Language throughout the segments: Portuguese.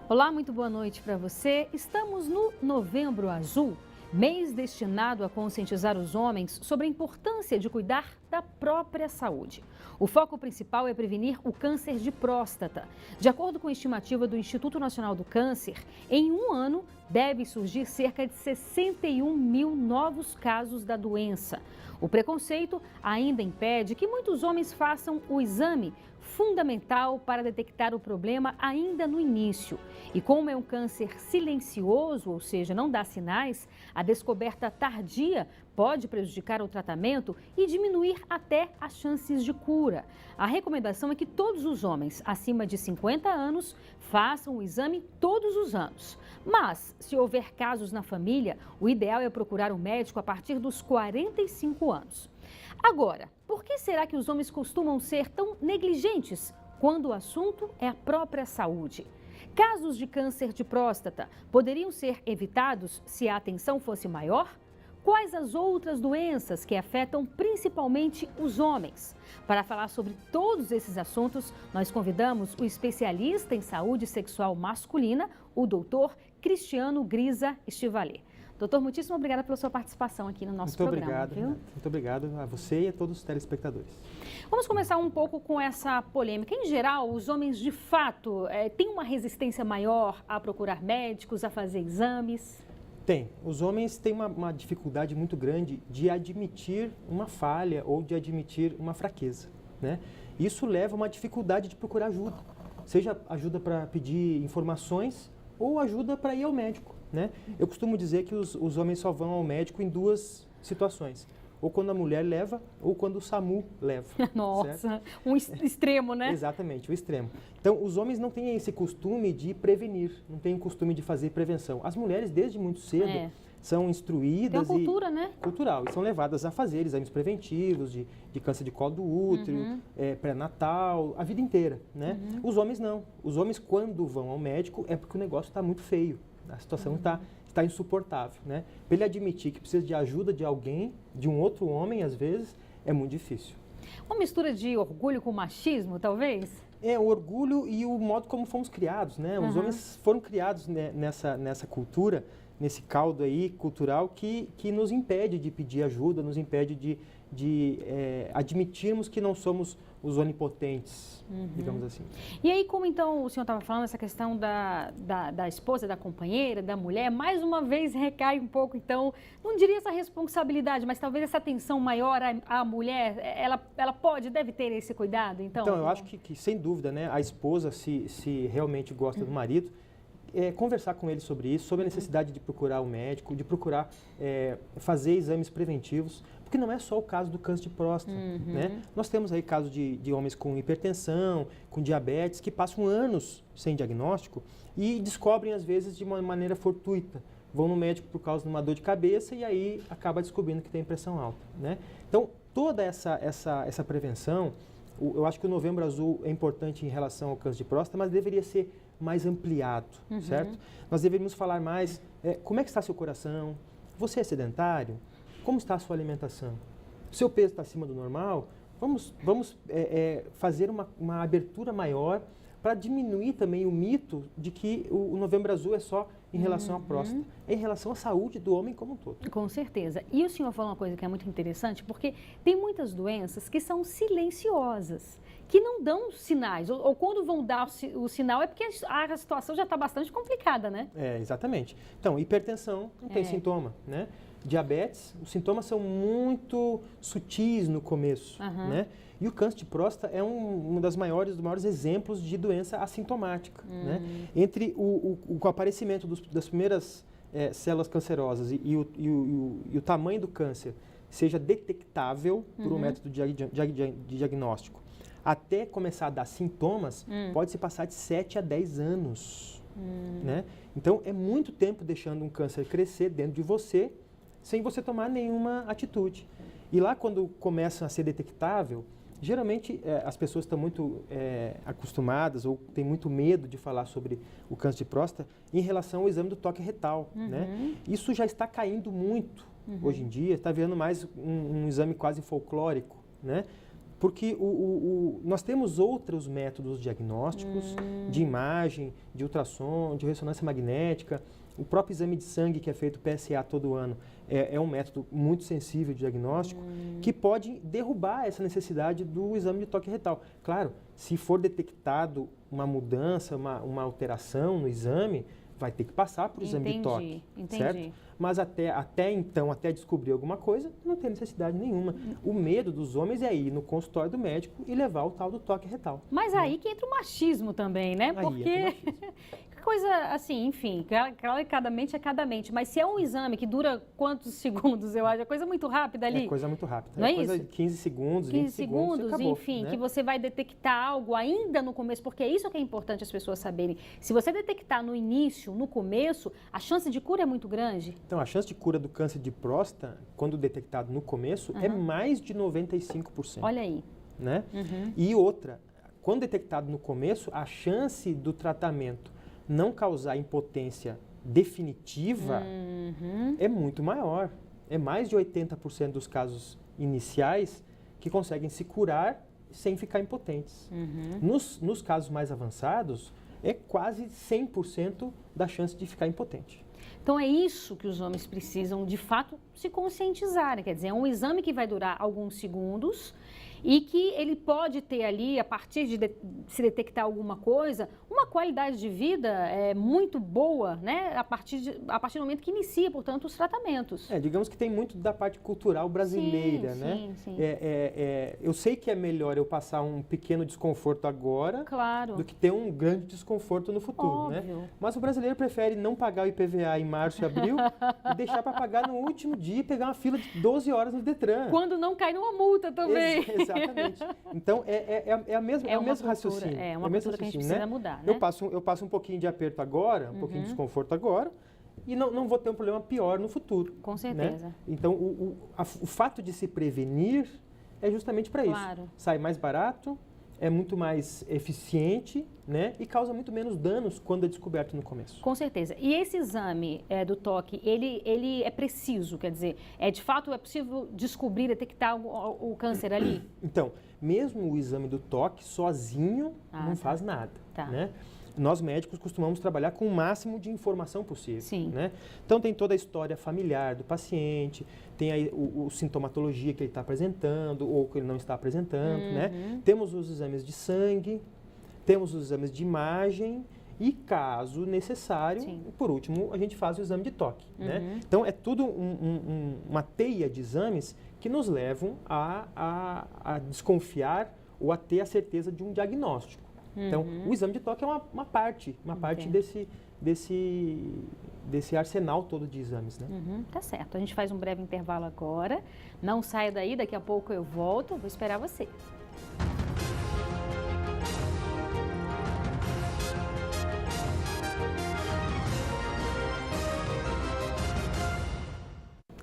Olá, muito boa noite para você. Estamos no Novembro Azul, mês destinado a conscientizar os homens sobre a importância de cuidar da própria saúde. O foco principal é prevenir o câncer de próstata. De acordo com a estimativa do Instituto Nacional do Câncer, em um ano deve surgir cerca de 61 mil novos casos da doença. O preconceito ainda impede que muitos homens façam o exame, fundamental para detectar o problema ainda no início. E como é um câncer silencioso, ou seja, não dá sinais, a descoberta tardia pode prejudicar o tratamento e diminuir até as chances de cura. A recomendação é que todos os homens acima de 50 anos façam o exame todos os anos. Mas, se houver casos na família, o ideal é procurar um médico a partir dos 45 anos. Agora, por que será que os homens costumam ser tão negligentes quando o assunto é a própria saúde? Casos de câncer de próstata poderiam ser evitados se a atenção fosse maior? Quais as outras doenças que afetam principalmente os homens? Para falar sobre todos esses assuntos, nós convidamos o especialista em saúde sexual masculina, o doutor Cristiano Grisa Estivalé. Doutor, muitíssimo obrigada pela sua participação aqui no nosso programa. Muito obrigado a você e a todos os telespectadores. Vamos começar um pouco com essa polêmica. Em geral, os homens de fato têm uma resistência maior a procurar médicos, a fazer exames? Tem. Os homens têm uma dificuldade muito grande de admitir uma falha ou de admitir uma fraqueza, né? Isso leva a uma dificuldade de procurar ajuda, seja ajuda para pedir informações ou ajuda para ir ao médico, né? Eu costumo dizer que os homens só vão ao médico em duas situações. Ou quando a mulher leva, ou quando o SAMU leva. Nossa, certo? Um extremo, né? Exatamente, o extremo. Então, os homens não têm esse costume de prevenir, não têm o costume de fazer prevenção. As mulheres, desde muito cedo, são instruídas. Tem uma cultura, né? Cultural, e são levadas a fazer exames preventivos de câncer de colo do útero, pré-natal, a vida inteira, né? Os homens não. Os homens, quando vão ao médico, é porque o negócio está muito feio. A situação está insuportável, né? Para ele admitir que precisa de ajuda de alguém, de um outro homem, às vezes, é muito difícil. Uma mistura de orgulho com machismo, talvez? É, o orgulho e o modo como fomos criados, né? Os homens foram criados nessa cultura, nesse caldo aí cultural que nos impede de pedir ajuda, nos impede de admitirmos que não somos os onipotentes, digamos assim. E aí, como então o senhor estava falando, essa questão da esposa, da companheira, da mulher, mais uma vez recai um pouco, então, não diria essa responsabilidade, mas talvez essa atenção maior à mulher, ela deve ter esse cuidado, então? Então, eu acho que sem dúvida, né, a esposa, se realmente gosta do marido, conversar com ele sobre isso, sobre a necessidade de procurar o médico, de procurar fazer exames preventivos, porque não é só o caso do câncer de próstata, né? Nós temos aí casos de homens com hipertensão, com diabetes, que passam anos sem diagnóstico e descobrem, às vezes, de uma maneira fortuita. Vão no médico por causa de uma dor de cabeça e aí acaba descobrindo que tem pressão alta, né? Então, toda essa prevenção, eu acho que o Novembro Azul é importante em relação ao câncer de próstata, mas deveria ser mais ampliado, certo? Nós deveríamos falar mais, como é que está seu coração? Você é sedentário? Como está a sua alimentação? Seu peso está acima do normal? Vamos fazer uma abertura maior para diminuir também o mito de que o Novembro Azul é só em relação à próstata, é em relação à saúde do homem como um todo. Com certeza. E o senhor falou uma coisa que é muito interessante, porque tem muitas doenças que são silenciosas, que não dão sinais, ou quando vão dar o sinal é porque a situação já está bastante complicada, né? Exatamente. Então, hipertensão não tem sintoma, né? Diabetes, os sintomas são muito sutis no começo, né? E o câncer de próstata é um dos maiores exemplos de doença assintomática, né? Entre o aparecimento das primeiras células cancerosas e o tamanho do câncer seja detectável por um método de diagnóstico, até começar a dar sintomas, pode se passar de 7 a 10 anos, né? Então, é muito tempo deixando um câncer crescer dentro de você, sem você tomar nenhuma atitude. E lá, quando começa a ser detectável, geralmente as pessoas estão muito acostumadas ou têm muito medo de falar sobre o câncer de próstata em relação ao exame do toque retal, né? Isso já está caindo muito hoje em dia, está virando mais um exame quase folclórico, né? Porque nós temos outros métodos diagnósticos de imagem, de ultrassom, de ressonância magnética. O próprio exame de sangue que é feito PSA todo ano é um método muito sensível de diagnóstico que pode derrubar essa necessidade do exame de toque retal. Claro, se for detectado uma mudança, uma alteração no exame, vai ter que passar para o exame de toque, certo? Mas até então, até descobrir alguma coisa, não tem necessidade nenhuma. O medo dos homens é ir no consultório do médico e levar o tal do toque retal. Mas aí que entra o machismo também, né? Porque coisa assim, enfim, cada mente é cada mente. Mas se é um exame que dura quantos segundos, eu acho, é coisa muito rápida ali. É coisa muito rápida. Não é coisa isso? de 15 segundos, 15 20 segundos, acabou, enfim, né? que você vai detectar algo ainda no começo, porque é isso que é importante as pessoas saberem. Se você detectar no início, no começo, a chance de cura é muito grande. Então, a chance de cura do câncer de próstata, quando detectado no começo, é mais de 95%. Olha aí. Né? E outra, quando detectado no começo, a chance do tratamento não causar impotência definitiva é muito maior. É mais de 80% dos casos iniciais que conseguem se curar sem ficar impotentes. Nos casos mais avançados, é quase 100% da chance de ficar impotente. Então é isso que os homens precisam, de fato, se conscientizarem. Quer dizer, é um exame que vai durar alguns segundos e que ele pode ter ali, a partir de se detectar alguma coisa, uma qualidade de vida muito boa, né? A partir do momento que inicia, portanto, os tratamentos. Digamos que tem muito da parte cultural brasileira, né? Sim. Eu sei que é melhor eu passar um pequeno desconforto agora do que ter um grande desconforto no futuro, né? Mas o brasileiro prefere não pagar o IPVA em março e abril e deixar para pagar no último dia e pegar uma fila de 12 horas no Detran. Quando não cai numa multa também. Exatamente. Então, é o mesmo raciocínio. É uma cultura que a gente precisa mudar, né? Eu passo um pouquinho de aperto agora, um pouquinho de desconforto agora, e não vou ter um problema pior no futuro. Com certeza. Né? Então, o fato de se prevenir é justamente para isso. Sai mais barato, é muito mais eficiente, né? E causa muito menos danos quando é descoberto no começo. Com certeza. E esse exame do toque, ele é preciso, quer dizer, de fato é possível descobrir, detectar o câncer ali? Então, mesmo o exame do toque sozinho não faz nada, né? Nós médicos costumamos trabalhar com o máximo de informação possível. Sim. Né? Então tem toda a história familiar do paciente, tem aí o sintomatologia que ele está apresentando ou que ele não está apresentando. Né? Temos os exames de sangue, temos os exames de imagem e, caso necessário, por último, a gente faz o exame de toque. Né? Então é tudo uma teia de exames que nos levam a desconfiar ou a ter a certeza de um diagnóstico. Então, o exame de toque é uma parte desse arsenal todo de exames, né? Tá certo. A gente faz um breve intervalo agora. Não saia daí, daqui a pouco eu volto. Vou esperar você.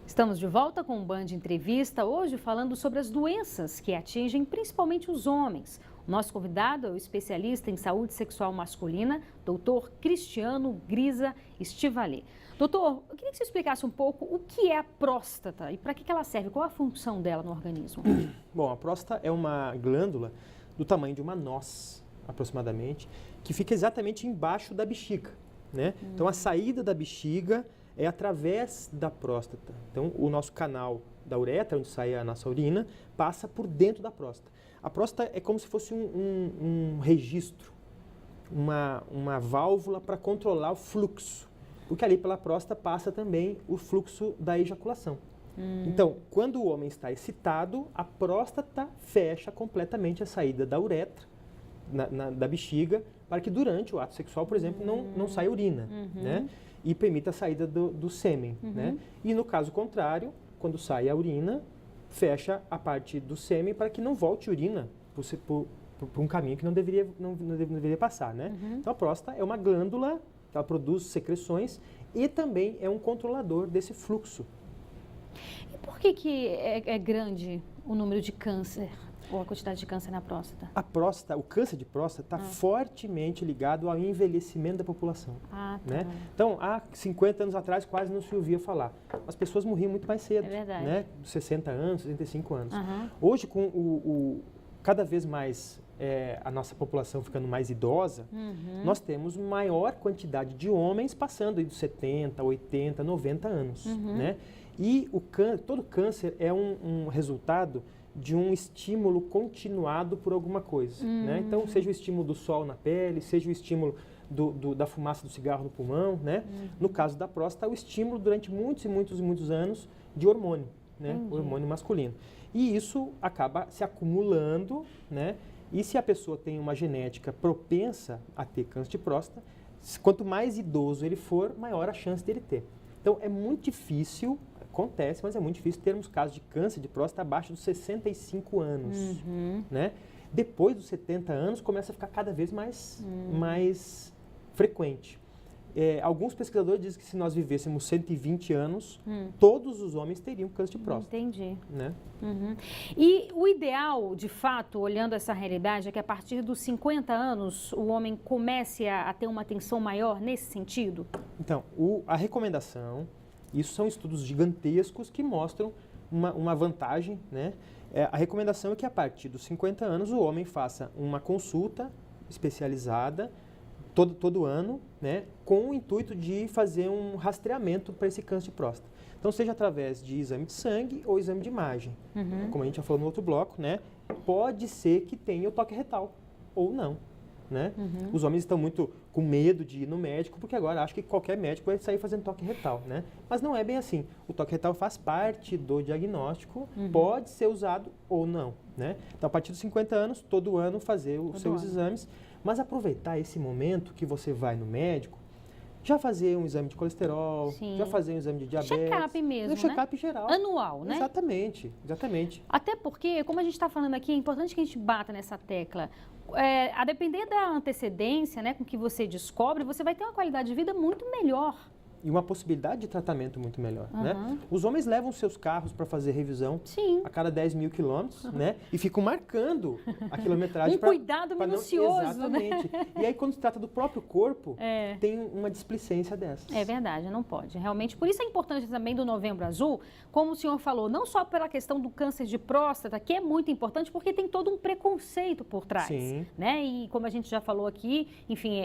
Estamos de volta com o Band Entrevista, hoje falando sobre as doenças que atingem principalmente os homens. O nosso convidado é o especialista em saúde sexual masculina, doutor Cristiano Grisa Estivalé. Doutor, eu queria que você explicasse um pouco o que é a próstata e para que ela serve, qual a função dela no organismo? Bom, a próstata é uma glândula do tamanho de uma noz, aproximadamente, que fica exatamente embaixo da bexiga, né? Então, a saída da bexiga é através da próstata. Então, o nosso canal da uretra, onde sai a nossa urina, passa por dentro da próstata. A próstata é como se fosse um registro, uma válvula para controlar o fluxo. Porque ali pela próstata passa também o fluxo da ejaculação. Então, quando o homem está excitado, a próstata fecha completamente a saída da uretra, da bexiga, para que durante o ato sexual, por exemplo, não saia urina, né? E permita a saída do sêmen, né? E no caso contrário, quando sai a urina, fecha a parte do sêmen para que não volte urina por um caminho que não deveria passar, né? Então a próstata é uma glândula, ela produz secreções e também é um controlador desse fluxo. E por que é grande o número de câncer? Ou a quantidade de câncer na próstata? O câncer de próstata está fortemente ligado ao envelhecimento da população. Né? Então, há 50 anos atrás quase não se ouvia falar. As pessoas morriam muito mais cedo, né? 60 anos, 65 anos. Hoje, com cada vez mais a nossa população ficando mais idosa, nós temos maior quantidade de homens passando aí dos 70, 80, 90 anos, né? E todo câncer é um resultado de um estímulo continuado por alguma coisa, né? Então, seja o estímulo do sol na pele, seja o estímulo da fumaça do cigarro no pulmão, né? No caso da próstata, o estímulo durante muitos e muitos e muitos anos de hormônio, né? Hormônio masculino. E isso acaba se acumulando, né? E se a pessoa tem uma genética propensa a ter câncer de próstata, quanto mais idoso ele for, maior a chance dele ter. Então, é muito difícil, acontece, mas é muito difícil termos casos de câncer de próstata abaixo dos 65 anos, né? Depois dos 70 anos, começa a ficar cada vez mais frequente. Alguns pesquisadores dizem que se nós vivêssemos 120 anos, todos os homens teriam câncer de próstata. Entendi. Né? E o ideal, de fato, olhando essa realidade, é que a partir dos 50 anos o homem comece a ter uma atenção maior nesse sentido? Então, a recomendação, isso são estudos gigantescos que mostram uma vantagem, né? A recomendação é que a partir dos 50 anos o homem faça uma consulta especializada todo ano, né, com o intuito de fazer um rastreamento para esse câncer de próstata. Então, seja através de exame de sangue ou exame de imagem. Como a gente já falou no outro bloco, né, pode ser que tenha o toque retal ou não. Né? Os homens estão muito com medo de ir no médico, porque agora acham que qualquer médico vai sair fazendo toque retal, né? Mas não é bem assim. O toque retal faz parte do diagnóstico, pode ser usado ou não, né? Então, a partir dos 50 anos, todo ano fazer os seus exames, mas aproveitar esse momento que você vai no médico, já fazer um exame de colesterol, já fazer um exame de diabetes. Check-up mesmo, um check-up geral. Anual, né? Exatamente, exatamente. Até porque, como a gente está falando aqui, é importante que a gente bata nessa tecla. A depender da antecedência, né, com que você descobre, você vai ter uma qualidade de vida muito melhor. E uma possibilidade de tratamento muito melhor, né? Os homens levam seus carros para fazer revisão a cada 10 mil quilômetros, né? E ficam marcando a quilometragem. Cuidado minucioso, exatamente. Né? E aí, quando se trata do próprio corpo, tem uma displicência dessas. É verdade, não pode. Realmente, por isso a importância também do Novembro Azul, como o senhor falou, não só pela questão do câncer de próstata, que é muito importante, porque tem todo um preconceito por trás. Sim. Né? E como a gente já falou aqui, enfim,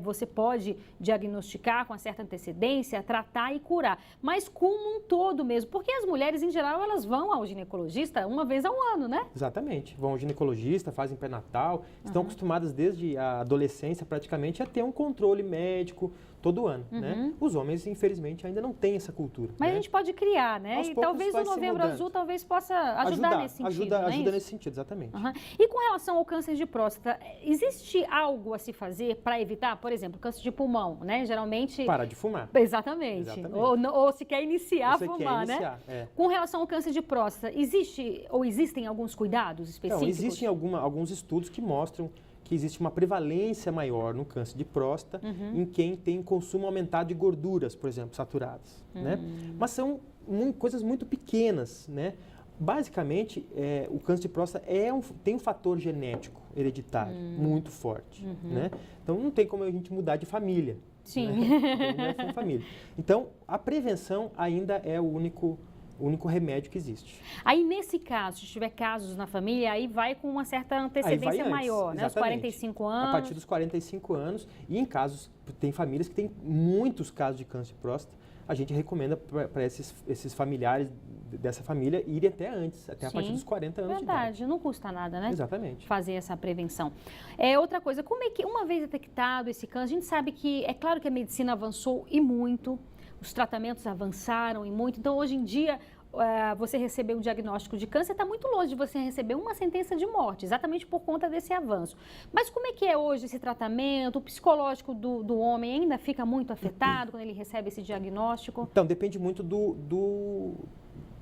você pode diagnosticar com uma certa antecedência, tratar e curar, mas como um todo mesmo, porque as mulheres, em geral, elas vão ao ginecologista uma vez ao ano, né? Exatamente, vão ao ginecologista, fazem pré-natal, estão acostumadas desde a adolescência praticamente a ter um controle médico todo ano, né? Os homens, infelizmente, ainda não têm essa cultura. Mas né? a gente pode criar, né? Aos E poucos talvez vai o se Novembro mudando. Azul talvez possa ajudar nesse sentido, ajuda nesse sentido, exatamente. E com relação ao câncer de próstata, existe algo a se fazer para evitar, por exemplo, câncer de pulmão, né? Geralmente... Parar de fumar. Exatamente. Ou se quer iniciar a fumar, né? Com relação ao câncer de próstata, existem alguns cuidados específicos? Então, existem alguns estudos que mostram que existe uma prevalência maior no câncer de próstata em quem tem consumo aumentado de gorduras, por exemplo, saturadas, né? Mas são coisas muito pequenas, né? Basicamente, o câncer de próstata tem um fator genético hereditário muito forte, né? Então, não tem como a gente mudar de família. Sim. Né? Não é família. Então, a prevenção ainda é o único remédio que existe. Aí, nesse caso, se tiver casos na família, aí vai com uma certa antecedência maior, né? Os 45 anos. A partir dos 45 anos, e em casos, tem famílias que têm muitos casos de câncer de próstata, a gente recomenda para esses familiares dessa família irem até antes, até a partir dos 40 anos de idade. Verdade, não custa nada, né? Exatamente. Fazer essa prevenção. Outra coisa, como é que, uma vez detectado esse câncer, a gente sabe que, é claro que a medicina avançou e muito, os tratamentos avançaram e muito, então hoje em dia você receber um diagnóstico de câncer está muito longe de você receber uma sentença de morte, exatamente por conta desse avanço. Mas como é que é hoje esse tratamento? O psicológico do homem ainda fica muito afetado quando ele recebe esse diagnóstico? Então, depende muito do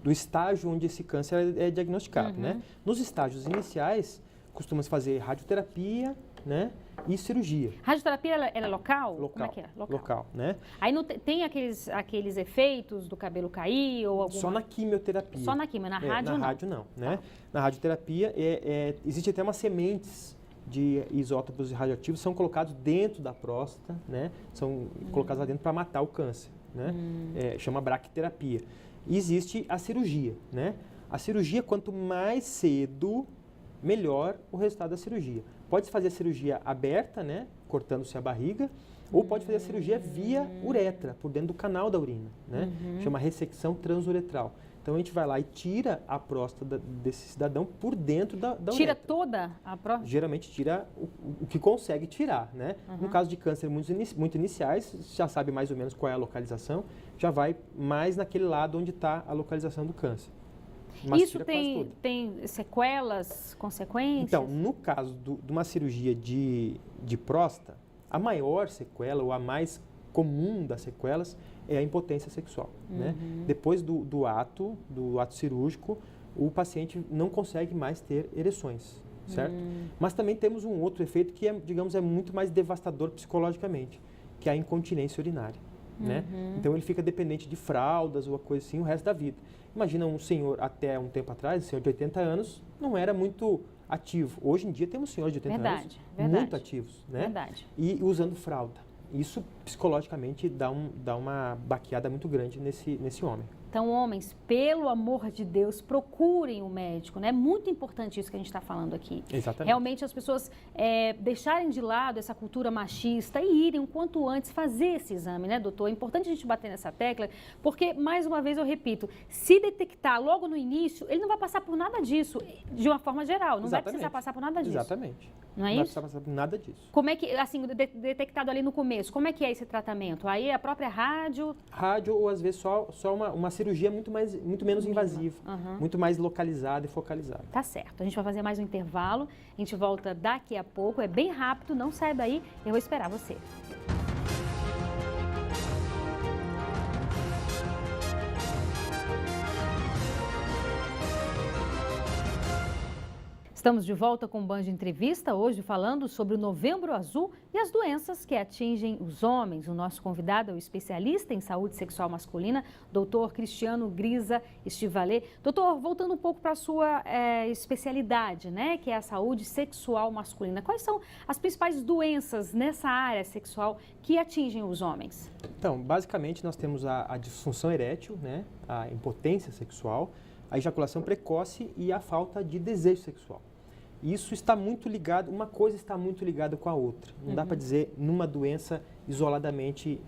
estágio onde esse câncer é diagnosticado, né? Nos estágios iniciais, costuma-se fazer radioterapia, né? E cirurgia. Radioterapia, ela é local? Local. Como é que é? Local, né? Aí não tem aqueles efeitos do cabelo cair ou alguma... Só na quimioterapia. Só na quimio, na rádio não? Na rádio não, né? Na radioterapia, existe até umas sementes de isótopos radioativos, são colocados dentro da próstata, né? São colocados lá dentro para matar o câncer, né? Chama braquiterapia. E existe a cirurgia, né? A cirurgia, quanto mais cedo, melhor o resultado da cirurgia. Pode fazer a cirurgia aberta, né, cortando-se a barriga, ou pode fazer a cirurgia via uretra, por dentro do canal da urina, né? Chama ressecção transuretral. Então a gente vai lá e tira a próstata desse cidadão por dentro da uretra. Tira toda a próstata? Geralmente tira o que consegue tirar, né? No caso de câncer muito iniciais, já sabe mais ou menos qual é a localização, já vai mais naquele lado onde está a localização do câncer. Mas isso tem sequelas, consequências? Então, no caso de uma cirurgia de próstata, a maior sequela ou a mais comum das sequelas é a impotência sexual, né? Depois do ato cirúrgico, o paciente não consegue mais ter ereções, certo? Mas também temos um outro efeito que, digamos, é muito mais devastador psicologicamente, que é a incontinência urinária, né? Então ele fica dependente de fraldas ou coisa assim o resto da vida. Imagina um senhor, até um tempo atrás, um senhor de 80 anos, não era muito ativo. Hoje em dia temos senhores de 80 anos muito ativos, né? Verdade. E usando fralda. Isso psicologicamente dá uma baqueada muito grande nesse homem. Então, homens, pelo amor de Deus, procurem um médico, né? É muito importante isso que a gente está falando aqui. Exatamente. Realmente as pessoas deixarem de lado essa cultura machista e irem o quanto antes fazer esse exame, né, doutor? É importante a gente bater nessa tecla, porque, mais uma vez, eu repito, se detectar logo no início, ele não vai passar por nada disso, de uma forma geral. Não vai precisar passar por nada disso. Exatamente. Não é isso? Não vai precisar passar por nada disso. Como é que, assim, detectado ali no começo, como é que é esse tratamento? Aí a própria rádio? Rádio ou, às vezes, só uma cirurgia muito menos invasiva, muito mais localizada e focalizada. Tá certo. A gente vai fazer mais um intervalo. A gente volta daqui a pouco. É bem rápido, não sai daí. Eu vou esperar você. Estamos de volta com o Band Entrevista, hoje falando sobre o Novembro Azul e as doenças que atingem os homens. O nosso convidado é o especialista em saúde sexual masculina, doutor Cristiano Grisa Estivalé. Doutor, voltando um pouco para a sua especialidade, né, que é a saúde sexual masculina. Quais são as principais doenças nessa área sexual que atingem os homens? Então, basicamente nós temos a disfunção erétil, né, a impotência sexual, a ejaculação precoce e a falta de desejo sexual. Isso está muito ligado, uma coisa está muito ligada com a outra. Não dá para dizer numa doença isoladamente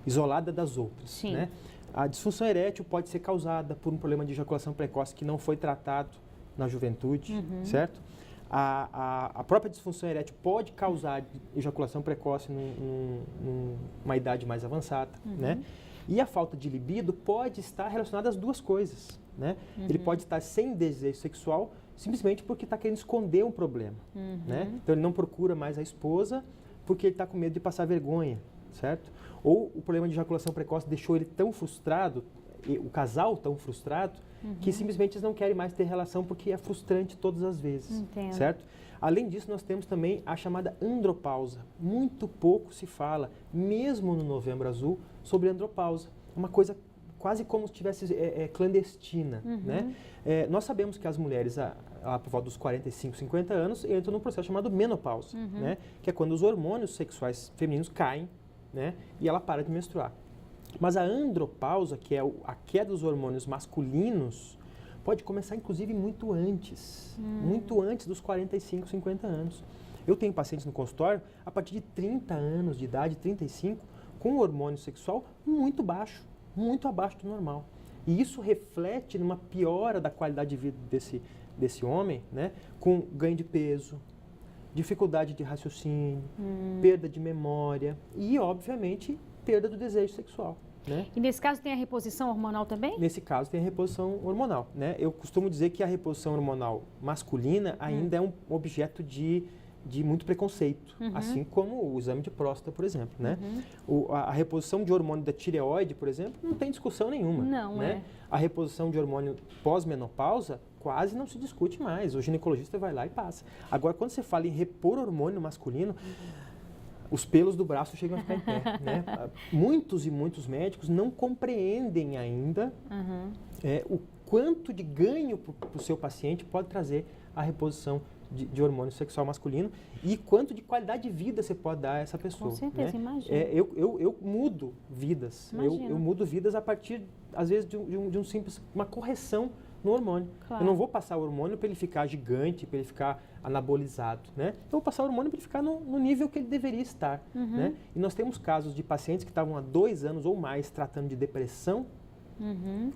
isolada das outras. Sim. Né? A disfunção erétil pode ser causada por um problema de ejaculação precoce que não foi tratado na juventude, certo? A própria disfunção erétil pode causar ejaculação precoce numa idade mais avançada, né? E a falta de libido pode estar relacionada às duas coisas, né? Ele pode estar sem desejo sexual simplesmente porque está querendo esconder um problema, né? Então ele não procura mais a esposa porque ele está com medo de passar vergonha, certo? Ou o problema de ejaculação precoce deixou ele tão frustrado, o casal tão frustrado, que simplesmente eles não querem mais ter relação porque é frustrante todas as vezes, Entendo. certo? Além disso, nós temos também a chamada andropausa. Muito pouco se fala, mesmo no Novembro Azul, sobre andropausa. É uma coisa quase como se estivesse clandestina, né? Nós sabemos que as mulheres, lá por volta dos 45, 50 anos, entram num processo chamado menopausa, né? Que é quando os hormônios sexuais femininos caem, né? E ela para de menstruar. Mas a andropausa, que é a queda dos hormônios masculinos, pode começar, inclusive, muito antes dos 45, 50 anos. Eu tenho pacientes no consultório a partir de 30 anos de idade, 35, com hormônio sexual muito baixo, muito abaixo do normal. E isso reflete numa piora da qualidade de vida desse homem, né? Com ganho de peso, dificuldade de raciocínio, perda de memória e, obviamente, perda do desejo sexual. Né? E nesse caso tem a reposição hormonal também? Nesse caso tem a reposição hormonal, né? Eu costumo dizer que a reposição hormonal masculina ainda é um objeto de muito preconceito, assim como o exame de próstata, por exemplo, né? A reposição de hormônio da tireoide, por exemplo, não tem discussão nenhuma. Não, né? A reposição de hormônio pós-menopausa quase não se discute mais. O ginecologista vai lá e passa. Agora, quando você fala em repor hormônio masculino, os pelos do braço chegam a ficar em pé, né? Muitos e muitos médicos não compreendem ainda o quanto de ganho para o seu paciente pode trazer a reposição de hormônio sexual masculino e quanto de qualidade de vida você pode dar a essa pessoa. Com certeza, né? imagina. Eu mudo vidas. Eu mudo vidas a partir, às vezes, de um simples, uma correção no hormônio. Claro. Eu não vou passar o hormônio para ele ficar gigante, para ele ficar anabolizado, né? Eu vou passar o hormônio para ele ficar no nível que ele deveria estar, né? E nós temos casos de pacientes que estavam há 2 anos ou mais tratando de depressão.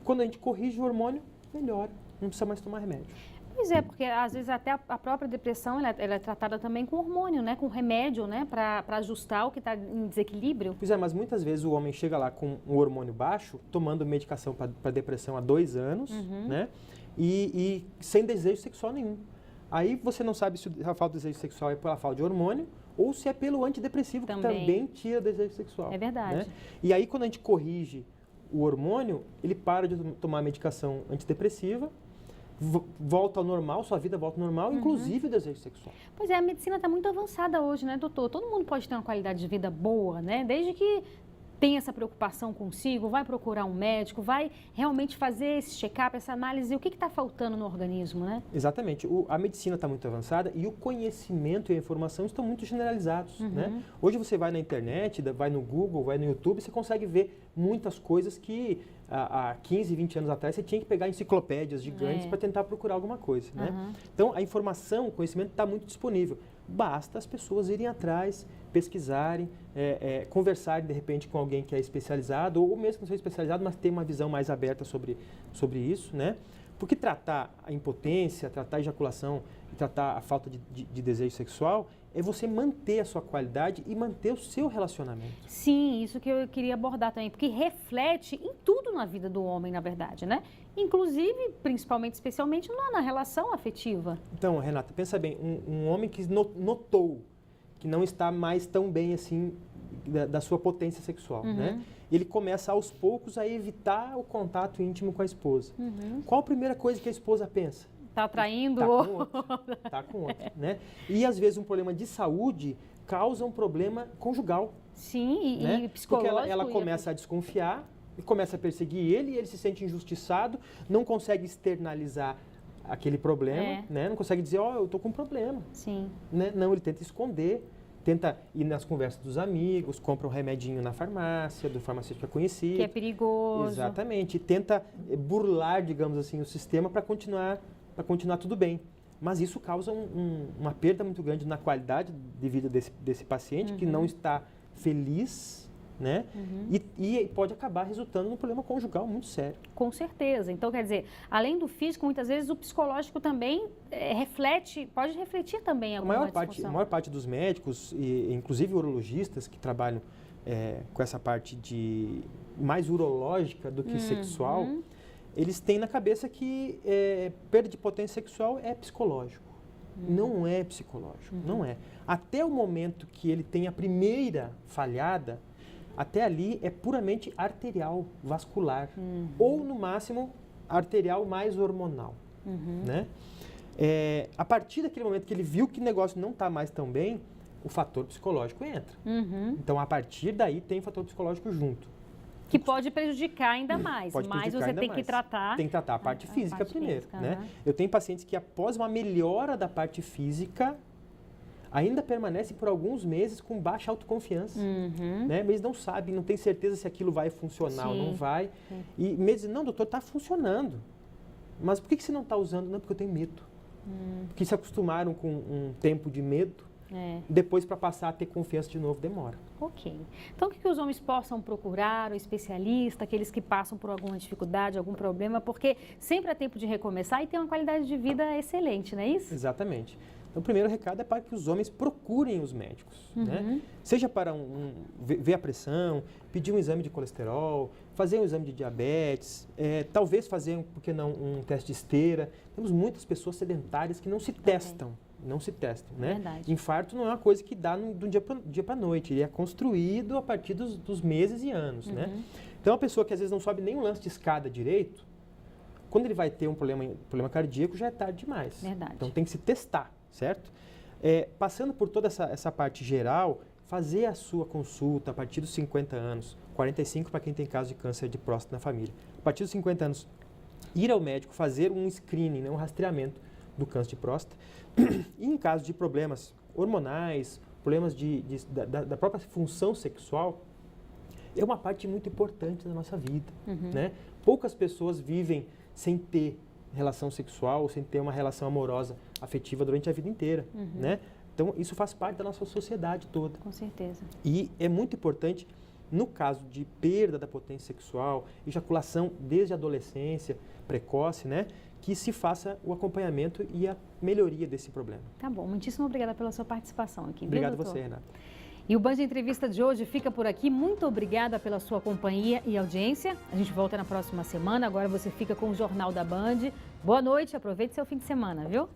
Quando a gente corrige o hormônio, melhora. Não precisa mais tomar remédio. Pois é, porque às vezes até a própria depressão ela é tratada também com hormônio, né? Com remédio, né? Para ajustar o que está em desequilíbrio. Pois é, mas muitas vezes o homem chega lá com um hormônio baixo, tomando medicação para depressão há 2 anos, né? E sem desejo sexual nenhum. Aí você não sabe se a falta de desejo sexual é pela falta de hormônio ou se é pelo antidepressivo, que também tira o desejo sexual. É verdade. Né? E aí quando a gente corrige o hormônio, ele para de tomar medicação antidepressiva, volta ao normal, sua vida volta ao normal, inclusive o desejo sexual. Pois é, a medicina está muito avançada hoje, né, doutor? Todo mundo pode ter uma qualidade de vida boa, né? Desde que tem essa preocupação consigo, vai procurar um médico, vai realmente fazer esse check-up, essa análise, o que está faltando no organismo, né? Exatamente. A medicina está muito avançada e o conhecimento e a informação estão muito generalizados, né? Hoje você vai na internet, vai no Google, vai no YouTube, você consegue ver muitas coisas que há 15, 20 anos atrás você tinha que pegar enciclopédias gigantes para tentar procurar alguma coisa, né? Então, a informação, o conhecimento está muito disponível. Basta as pessoas irem atrás, pesquisarem, conversarem de repente com alguém que é especializado, ou mesmo que não seja especializado, mas tem uma visão mais aberta sobre isso, né? Porque tratar a impotência, tratar a ejaculação e tratar a falta de desejo sexual é você manter a sua qualidade e manter o seu relacionamento. Sim, isso que eu queria abordar também, porque reflete em tudo na vida do homem, na verdade, né? Inclusive, principalmente, especialmente na relação afetiva. Então, Renata, pensa bem, um homem que notou que não está mais tão bem assim da sua potência sexual, né? Ele começa aos poucos a evitar o contato íntimo com a esposa. Qual a primeira coisa que a esposa pensa? Está atraindo Tá com outro, né? E às vezes um problema de saúde causa um problema conjugal. Sim, né? e psicológico. Porque ela começa a desconfiar e começa a perseguir ele, e ele se sente injustiçado, não consegue externalizar aquele problema, né? Não consegue dizer, eu tô com um problema. Sim. Né? Não, ele tenta esconder, tenta ir nas conversas dos amigos, compra um remedinho na farmácia, do farmacêutico conhecido. Que é perigoso. Exatamente. E tenta burlar, digamos assim, o sistema para continuar tudo bem. Mas isso causa uma perda muito grande na qualidade de vida desse paciente, que não está feliz, né? E pode acabar resultando num problema conjugal muito sério. Com certeza. Então, quer dizer, além do físico, muitas vezes o psicológico também pode refletir também alguma disfunção. A maior parte dos médicos, e inclusive urologistas que trabalham com essa parte mais urológica do que sexual, eles têm na cabeça que perda de potência sexual é psicológico. Não é psicológico, não é. Até o momento que ele tem a primeira falhada, até ali é puramente arterial, vascular. Ou, no máximo, arterial mais hormonal. Né? A partir daquele momento que ele viu que o negócio não está mais tão bem, o fator psicológico entra. Então, a partir daí, tem fator psicológico junto. Que pode prejudicar ainda mais, mas você tem que tratar... Tem que tratar a parte física primeiro, né? Eu tenho pacientes que após uma melhora da parte física, ainda permanecem por alguns meses com baixa autoconfiança, né? Eles não sabem, não têm certeza se aquilo vai funcionar ou não vai. E meses, não, doutor, está funcionando. Mas por que você não está usando? Não, porque eu tenho medo. Porque se acostumaram com um tempo de medo, depois para passar a ter confiança de novo demora. Ok. Então, o que os homens possam procurar, o especialista, aqueles que passam por alguma dificuldade, algum problema, porque sempre é tempo de recomeçar e ter uma qualidade de vida excelente, não é isso? Exatamente. Então, o primeiro recado é para que os homens procurem os médicos, né? Seja para ver a pressão, pedir um exame de colesterol, fazer um exame de diabetes, talvez fazer, por que não, um teste de esteira. Temos muitas pessoas sedentárias que não se testam. Não se testam, né? Verdade. Infarto não é uma coisa que dá do dia para a noite, ele é construído a partir dos meses e anos, né? Então, uma pessoa que às vezes não sobe nem um lance de escada direito, quando ele vai ter um problema cardíaco, já é tarde demais. Verdade. Então, tem que se testar, certo? Passando por toda essa parte geral, fazer a sua consulta a partir dos 50 anos, 45 para quem tem caso de câncer de próstata na família. A partir dos 50 anos, ir ao médico, fazer um screening, né, um rastreamento do câncer de próstata. E em caso de problemas hormonais, problemas da própria função sexual, é uma parte muito importante da nossa vida, né? Poucas pessoas vivem sem ter relação sexual, sem ter uma relação amorosa, afetiva durante a vida inteira, né? Então, isso faz parte da nossa sociedade toda. Com certeza. E é muito importante, no caso de perda da potência sexual, ejaculação desde a adolescência precoce, né? Que se faça o acompanhamento e a melhoria desse problema. Tá bom. Muitíssimo obrigada pela sua participação aqui. Obrigado a doutor? você, Renata. E o Band Entrevista de hoje fica por aqui. Muito obrigada pela sua companhia e audiência. A gente volta na próxima semana. Agora você fica com o Jornal da Band. Boa noite, aproveite seu fim de semana, viu?